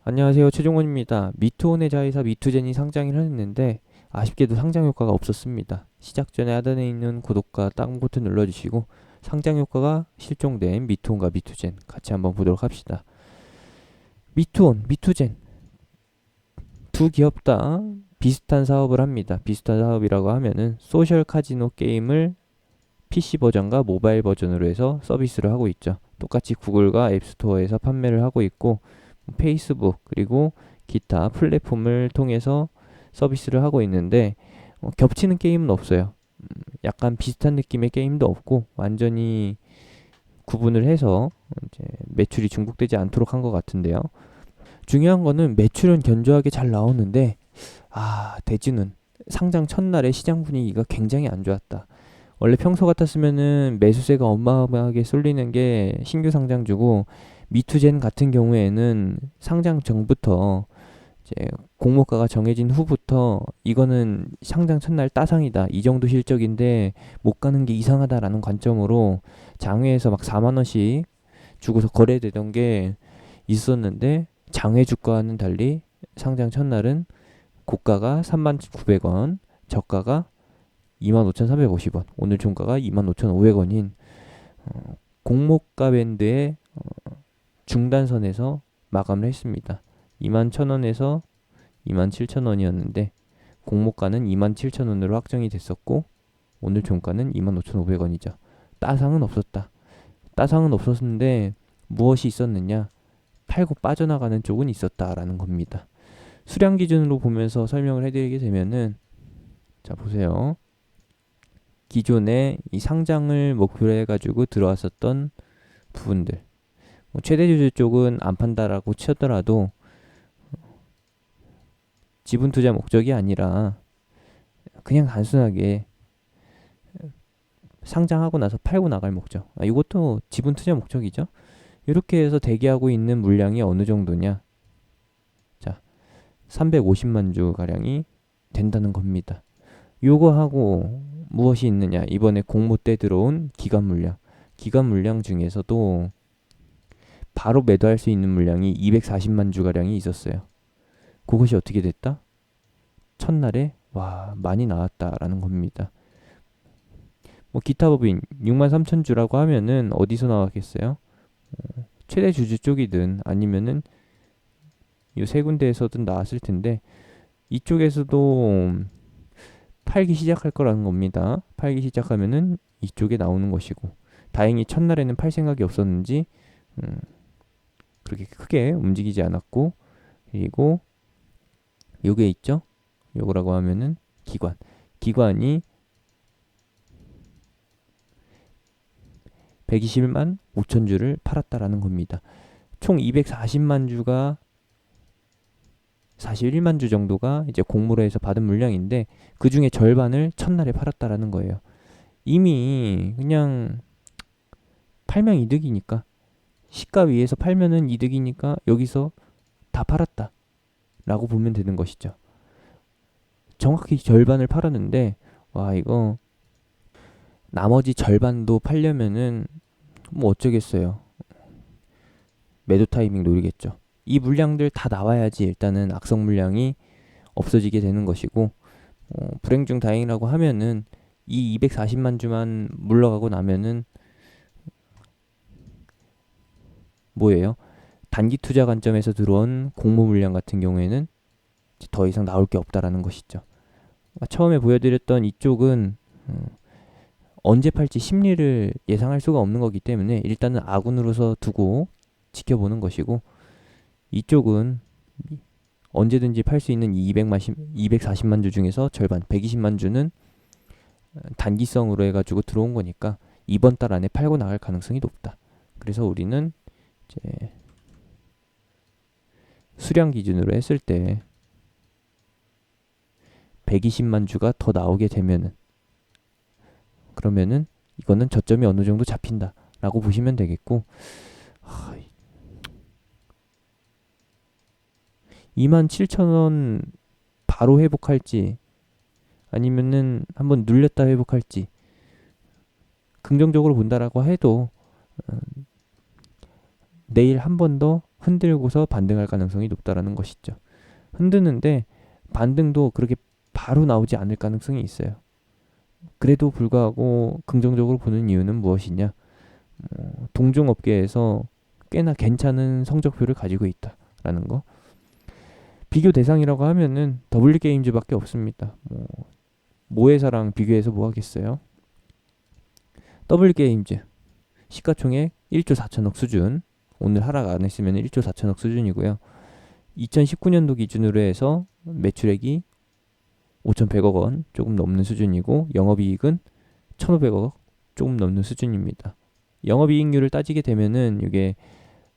안녕하세요. 최종원입니다. 미투온의 자회사 미투젠이 상장을 했는데 아쉽게도 상장 효과가 없었습니다. 시작 전에 하단에 있는 구독과 다운 버튼 눌러주시고 상장 효과가 실종된 미투온과 미투젠 같이 한번 보도록 합시다. 미투온, 미투젠 두 기업 다 비슷한 사업을 합니다. 비슷한 사업이라고 하면은 소셜 카지노 게임을 PC 버전과 모바일 버전으로 해서 서비스를 하고 있죠. 똑같이 구글과 앱스토어에서 판매를 하고 있고 페이스북 그리고 기타 플랫폼을 통해서 서비스를 하고 있는데 겹치는 게임은 없어요. 약간 비슷한 느낌의 게임도 없고 완전히 구분을 해서 이제 매출이 중복되지 않도록 한 것 같은데요. 중요한 거는 매출은 견조하게 잘 나오는데 대주는 상장 첫날에 시장 분위기가 굉장히 안 좋았다. 원래 평소 같았으면은 매수세가 어마어마하게 쏠리는 게 신규 상장주고 미투젠 같은 경우에는 상장 전부터 이제 공모가가 정해진 후부터 이거는 상장 첫날 따상이다. 이 정도 실적인데 못 가는 게 이상하다라는 관점으로 장외에서 막 4만 원씩 주고서 거래되던 게 있었는데 장외 주가와는 달리 상장 첫날은 고가가 39,900원, 저가가 25,350원, 오늘 종가가 25,500원인 공모가 밴드의 중단선에서 마감을 했습니다. 21,000원에서 27,000원이었는데 공모가는 27,000원으로 확정이 됐었고 오늘 종가는 25,500원이죠. 따상은 없었다. 따상은 없었는데 무엇이 있었느냐? 팔고 빠져나가는 쪽은 있었다라는 겁니다. 수량 기준으로 보면서 설명을 해드리게 되면은 자 보세요. 기존에 이 상장을 목표로 해가지고 들어왔었던 부분들 최대 주주 쪽은 안 판다라고 치더라도 지분 투자 목적이 아니라 그냥 단순하게 상장하고 나서 팔고 나갈 목적. 이것도 지분 투자 목적이죠. 이렇게 해서 대기하고 있는 물량이 어느 정도냐? 자, 350만 주 가량이 된다는 겁니다. 요거하고 무엇이 있느냐? 이번에 공모 때 들어온 기간 물량. 기간 물량 중에서도 바로 매도할 수 있는 물량이 240만 주 가량이 있었어요. 그것이 어떻게 됐다? 첫날에 많이 나왔다라는 겁니다. 뭐 기타 법인 6만 3천 주라고 하면은 어디서 나왔겠어요? 최대 주주 쪽이든 아니면은 이 세 군데에서든 나왔을 텐데 이쪽에서도 팔기 시작할 거라는 겁니다. 팔기 시작하면은 이쪽에 나오는 것이고 다행히 첫날에는 팔 생각이 없었는지 그렇게 크게 움직이지 않았고 그리고 요게 있죠? 요거라고 하면은 기관이 121만 5천 주를 팔았다라는 겁니다. 총 240만 주가 41만 주 정도가 이제 공모로 해서 받은 물량인데 그 중에 절반을 첫날에 팔았다라는 거예요. 이미 그냥 팔면 이득이니까 시가 위에서 팔면은 이득이니까 여기서 다 팔았다 라고 보면 되는 것이죠. 정확히 절반을 팔았는데 이거 나머지 절반도 팔려면은 뭐 어쩌겠어요. 매도 타이밍 노리겠죠. 이 물량들 다 나와야지 일단은 악성 물량이 없어지게 되는 것이고 불행 중 다행이라고 하면은 이 240만 주만 물러가고 나면은 뭐예요? 단기 투자 관점에서 들어온 공모 물량 같은 경우에는 더 이상 나올 게 없다라는 것이죠. 처음에 보여드렸던 이쪽은 언제 팔지 심리를 예상할 수가 없는 거기 때문에 일단은 아군으로서 두고 지켜보는 것이고 이쪽은 언제든지 팔 수 있는 240만 주 중에서 절반 120만 주는 단기성으로 해가지고 들어온 거니까 이번 달 안에 팔고 나갈 가능성이 높다. 그래서 우리는 이제 수량 기준으로 했을 때 120만 주가 더 나오게 되면은 그러면은 이거는 저점이 어느 정도 잡힌다라고 보시면 되겠고 27,000원 바로 회복할지 아니면은 한번 눌렸다 회복할지 긍정적으로 본다라고 해도 내일 한 번 더 흔들고서 반등할 가능성이 높다라는 것이죠. 흔드는데 반등도 그렇게 바로 나오지 않을 가능성이 있어요. 그래도 불구하고 긍정적으로 보는 이유는 무엇이냐? 동종업계에서 꽤나 괜찮은 성적표를 가지고 있다라는 거. 비교 대상이라고 하면은 W게임즈밖에 없습니다. 모회사랑 비교해서 뭐 하겠어요? W게임즈 시가총액 1조 4천억 수준, 오늘 하락 안 했으면 1조 4천억 수준이고요. 2019년도 기준으로 해서 매출액이 5,100억 원 조금 넘는 수준이고 영업이익은 1,500억 조금 넘는 수준입니다. 영업이익률을 따지게 되면은 이게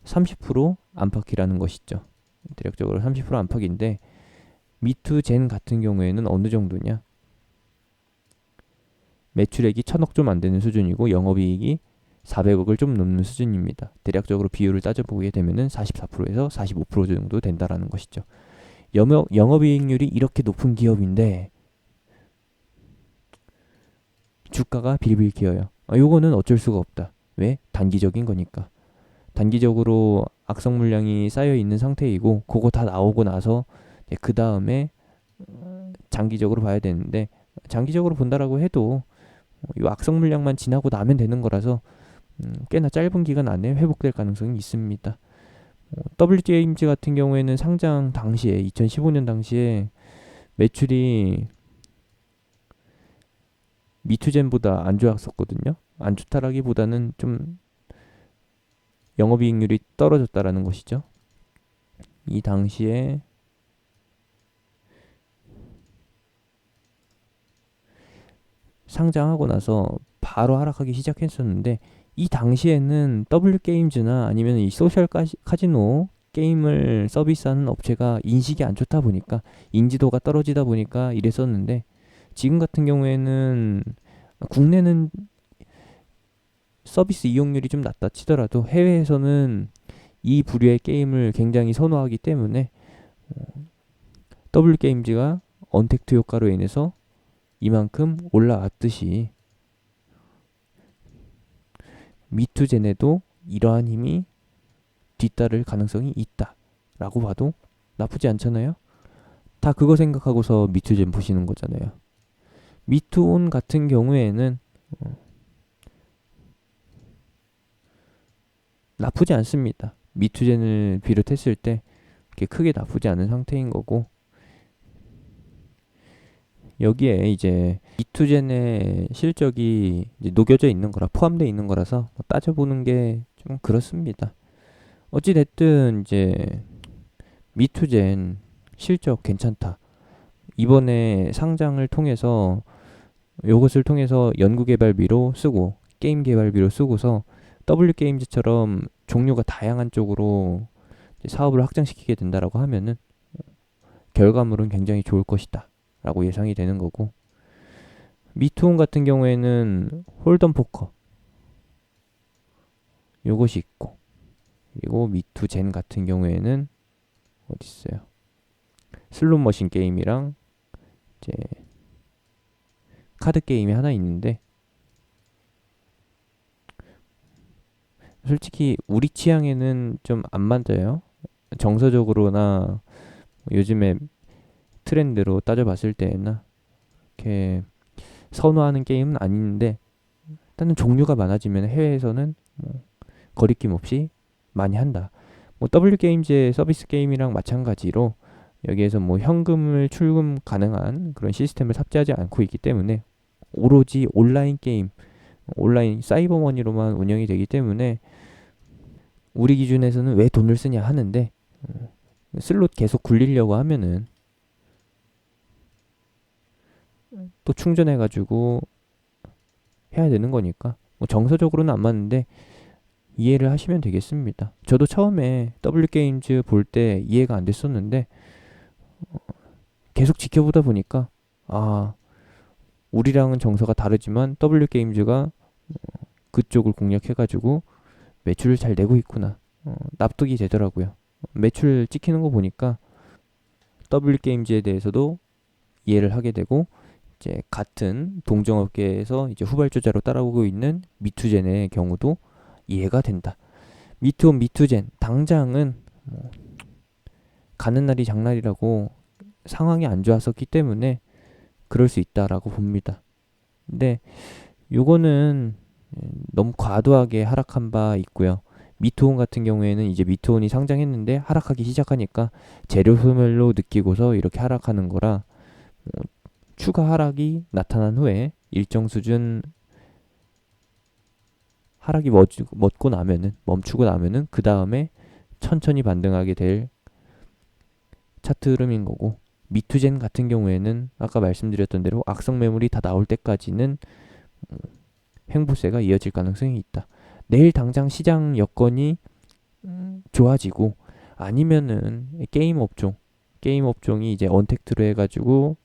30% 안팎이라는 것이죠. 대략적으로 30% 안팎인데 미투젠 같은 경우에는 어느 정도냐? 매출액이 1,000억 좀 안 되는 수준이고 영업이익이 400억을 좀 넘는 수준입니다. 대략적으로 비율을 따져보게 되면은 44%에서 45% 정도 된다라는 것이죠. 영업이익률이 이렇게 높은 기업인데 주가가 빌빌 기어요. 요거는 어쩔 수가 없다. 왜? 단기적인 거니까. 단기적으로 악성 물량이 쌓여 있는 상태이고 그거 다 나오고 나서 그 다음에 장기적으로 봐야 되는데 장기적으로 본다라고 해도 이 악성 물량만 지나고 나면 되는 거라서 꽤나 짧은 기간 안에 회복될 가능성이 있습니다. WG에임즈 같은 경우에는 상장 당시에 2015년 당시에 매출이 미투젠보다 안 좋았었거든요. 안 좋다라기보다는 좀 영업이익률이 떨어졌다라는 것이죠. 이 당시에 상장하고 나서 바로 하락하기 시작했었는데 이 당시에는 W게임즈나 아니면 이 소셜 카지노 게임을 서비스하는 업체가 인식이 안 좋다 보니까 인지도가 떨어지다 보니까 이랬었는데 지금 같은 경우에는 국내는 서비스 이용률이 좀 낮다 치더라도 해외에서는 이 부류의 게임을 굉장히 선호하기 때문에 W게임즈가 언택트 효과로 인해서 이만큼 올라왔듯이 미투젠에도 이러한 힘이 뒤따를 가능성이 있다라고 봐도 나쁘지 않잖아요. 다 그거 생각하고서 미투젠 보시는 거잖아요. 미투온 같은 경우에는 나쁘지 않습니다. 미투젠을 비롯했을 때 그렇게 크게 나쁘지 않은 상태인 거고 여기에 이제 미투젠의 실적이 이제 녹여져 있는 거라 포함되어 있는 거라서 따져보는 게 좀 그렇습니다. 어찌 됐든 이제 미투젠 실적 괜찮다. 이번에 상장을 통해서 이것을 통해서 연구개발비로 쓰고 게임 개발비로 쓰고서 W게임즈처럼 종류가 다양한 쪽으로 사업을 확장시키게 된다라고 하면은 결과물은 굉장히 좋을 것이다 라고 예상이 되는 거고 미투온 같은 경우에는 홀덤 포커 요것이 있고 그리고 미투젠 같은 경우에는 어디 있어요? 슬롯 머신 게임이랑 이제 카드 게임이 하나 있는데 솔직히 우리 취향에는 좀 안 맞아요. 정서적으로나 요즘에 트렌드로 따져봤을 때나 이렇게 선호하는 게임은 아닌데 일단은 종류가 많아지면 해외에서는 거리낌 없이 많이 한다. W게임즈의 서비스 게임이랑 마찬가지로 여기에서 현금을 출금 가능한 그런 시스템을 탑재하지 않고 있기 때문에 오로지 온라인 게임, 온라인 사이버머니로만 운영이 되기 때문에 우리 기준에서는 왜 돈을 쓰냐 하는데 슬롯 계속 굴리려고 하면은 또 충전해가지고 해야 되는 거니까 정서적으로는 안 맞는데 이해를 하시면 되겠습니다. 저도 처음에 W게임즈 볼 때 이해가 안 됐었는데 계속 지켜보다 보니까 우리랑은 정서가 다르지만 W게임즈가 그쪽을 공략해가지고 매출을 잘 내고 있구나. 납득이 되더라고요. 매출 찍히는 거 보니까 W게임즈에 대해서도 이해를 하게 되고 이제 같은 동종업계에서 이제 후발주자로 따라오고 있는 미투젠의 경우도 이해가 된다. 미투온 미투젠 당장은 가는 날이 장날이라고 상황이 안 좋았었기 때문에 그럴 수 있다라고 봅니다. 근데 요거는 너무 과도하게 하락한 바 있고요. 미투혼 같은 경우에는 이제 미투혼이 상장했는데 하락하기 시작하니까 재료 소멸로 느끼고서 이렇게 하락하는 거라 추가 하락이 나타난 후에 일정 수준 하락이 멈추고 나면은 그 다음에 천천히 반등하게 될 차트 흐름인 거고, 미투젠 같은 경우에는 아까 말씀드렸던 대로 악성 매물이 다 나올 때까지는 횡보세가 이어질 가능성이 있다. 내일 당장 시장 여건이 좋아지고 아니면은 게임 업종이 이제 언택트로 해가지고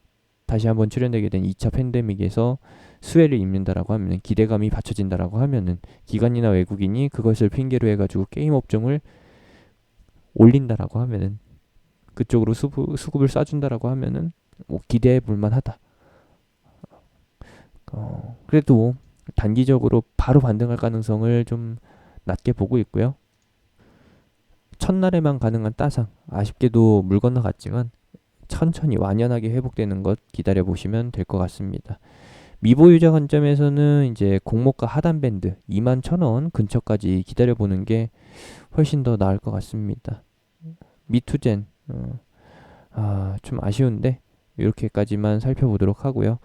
다시 한번 출현되게 된 2차 팬데믹에서 수혜를 입는다라고 하면은, 기대감이 받쳐진다라고 하면은, 기관이나 외국인이 그것을 핑계로 해가지고 게임 업종을 올린다라고 하면은, 그쪽으로 수급을 쏴준다라고 하면은 뭐 기대해 볼만하다. 그래도 단기적으로 바로 반등할 가능성을 좀 낮게 보고 있고요. 첫날에만 가능한 따상, 아쉽게도 물 건너갔지만 천천히 완연하게 회복되는 것 기다려 보시면 될 것 같습니다. 미보유자 관점에서는 이제 공모가 하단 밴드 21,000원 근처까지 기다려 보는 게 훨씬 더 나을 것 같습니다. 미투젠 좀 아쉬운데 이렇게까지만 살펴보도록 하고요.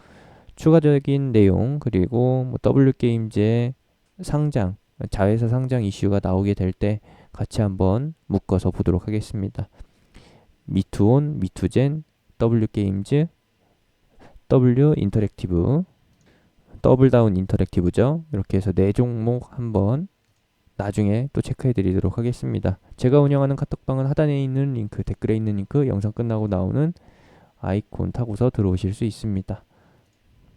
추가적인 내용 그리고 뭐 W게임즈의 상장, 자회사 상장 이슈가 나오게 될 때 같이 한번 묶어서 보도록 하겠습니다. 미투온, 미투젠, W게임즈, W인터랙티브, 더블다운 인터랙티브죠. 이렇게 해서 네 종목 한번 나중에 또 체크해 드리도록 하겠습니다. 제가 운영하는 카톡방은 하단에 있는 링크, 댓글에 있는 링크, 영상 끝나고 나오는 아이콘 타고서 들어오실 수 있습니다.